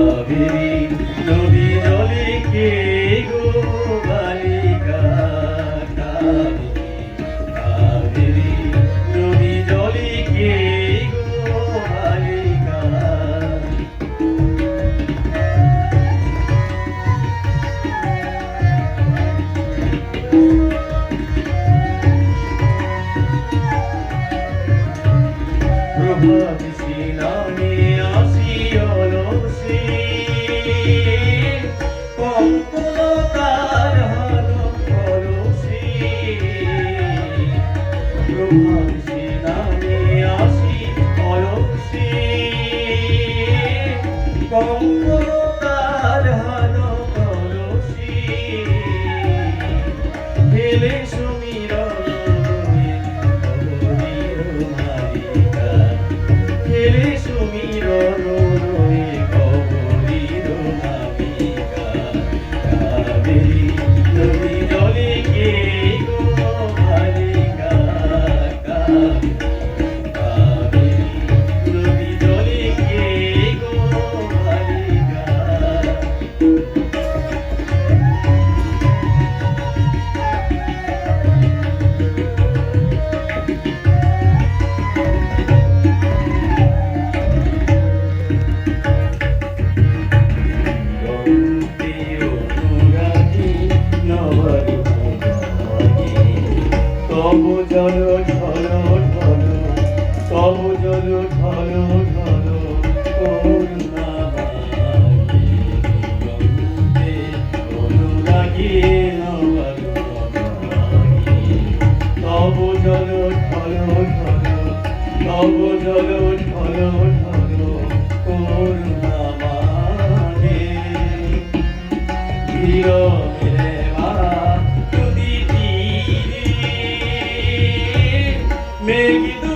কাবেরী নদী জলে কে গো বালিকা কাবেরী নদী জলে কে গো বালিকা প্রভাত শিলানে আসিল সে কঙ্কলতার হল কলসে প্রভাত শিলানে আসিল সে কঙ্কলতার হল কলসে ফেলে সমীরণ সমীরণ কবরীর নাবিকা কাবেরী নদী জলে কে গো বালিকা কাবেরী নদী জলে কে গো বালিকা তব জল ঢল ঢল তব জল ঢল ঢল করুণাময়ী অনুরাগী নবরুণাময়ী তব জল ঢল ঢল তব জল ঢল ঢল করুণাময়ী ধীরে মেঘ